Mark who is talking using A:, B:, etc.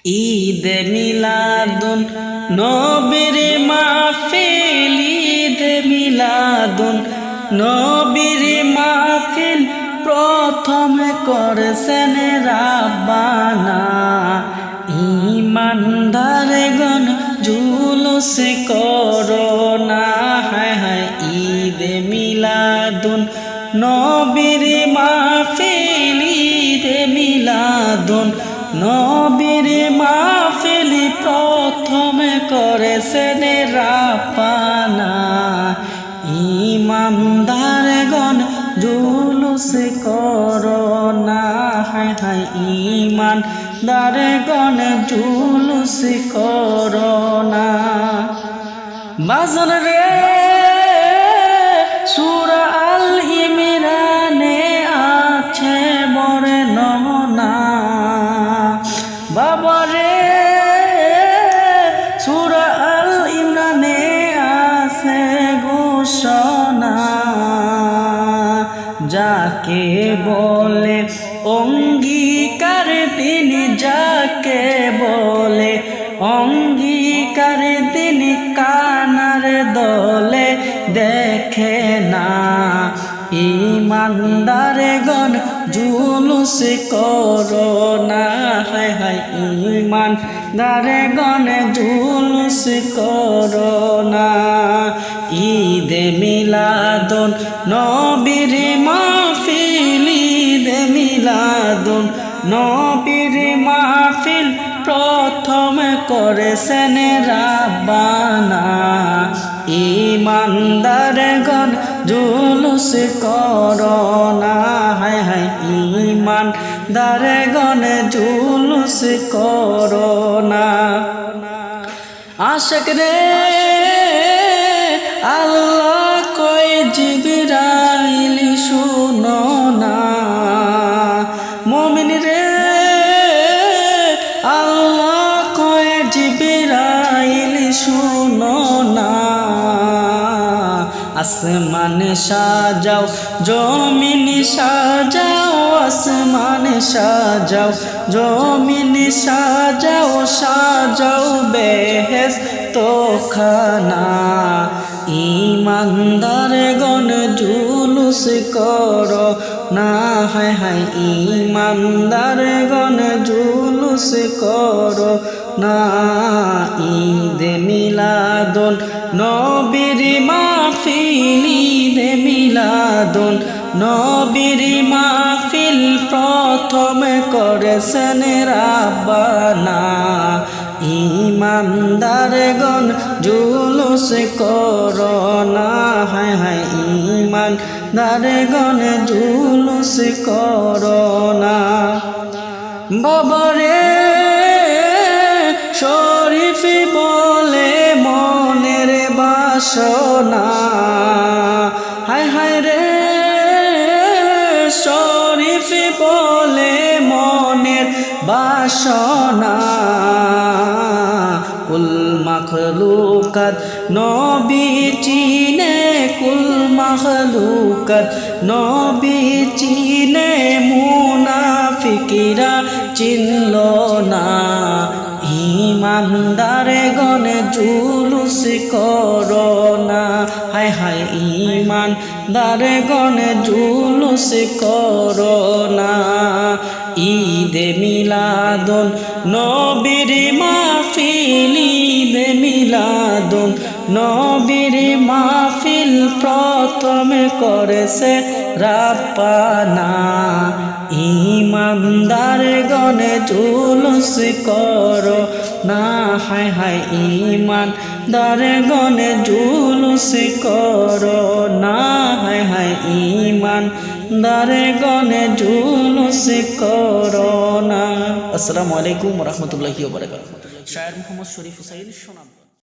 A: ঈদ মিলাদুন নবীর মাহফিল, ঈদ মিলাদুন নবীর মাহফিল প্রথম করেছেন রাব্বানা। ঈমানদারগণ জুলুস করো না, হায় হায় ঈদ মিলাদুন নবীর মাহফিল, ঈদ মিলাদুন নবীর মাহফিল প্রথম করেছেন রাব্বানা। ঈমানদারগণ জুলুস করো না, হায় হায় ঈমানদারগণ জুলুস করো না। বাজার রে সূরা আল ইমরানে আছে বর্ণনা, বাবারে সূরা আল ইমরানে আছে ঘোষণা। যাকে বলে অঙ্গীকার দিন, যাকে বলে অঙ্গীকার দিন কানার দলে দেখে না। ঈমানদারগণ জুলুস করো না, হায় হায় ঈমানদারগণ জুলুস করো না। ঈদ মিলাদুন নবীর মাহফিল, ঈদ মিলাদুন নবীর মাহফিল প্রথম করেছেন রাব্বানা। ঈমানদারগণ জুলুস করো না, হায় হায় ঈমানদারগণ জুলুস করো না। আশিক রে আল্লাহ কয় জিবরাইল শুনো না, মুমিন রে আল্লাহ কয় জিবরাইল শুনো না। আসমান সাজাও জমিন সাজাও, আসমান সাজাও জমিন সাজাও, সাজাও বেহেশত খানা। ঈমানদারগণ জুলুস করো না, হায় হায় ঈমানদারগণ জুলুস করো না। ঈদ মিলাদুন নবীর মাহফিল, ঈদ মিলাদুন নবীর মাহফিল প্রথম করেছেন রাব্বানা। ঈমানদারগণ জুলুস করো না, হায় হায় ঈমানদারগণ জুলুস করো না। বাবারে শরীফ বলে মনের বাসনা, হায় হায় রে শরীফ বলে মনের বাসনা। কুল মাখলুকাত নবী চিনে, কুল মাখলুকাত নবী চিনে, মুনাফিকরা চিনল না। ঈমানদারগণ জুলুস করো না, হায় হায় ঈমানদারগণ জুলুস করো না। ঈদ মিলাদুন নবীর মাহফিল, ঈদ মিলাদুন নবীর মাহফিল প্রথম করেছে রাব্বানা। ঈমানদারগণ জুলুস করো না, হায় হায় ঈমানদারগণ জুলুস করো না, হায় হায় ঈমানদারগণ জুলুস করো না। আসসালামু আলাইকুম ওয়া রাহমাতুল্লাহি ওয়া বারাকাতুহু। শায়ের মোহাম্মদ শরীফ হুসাইন, সুনাম।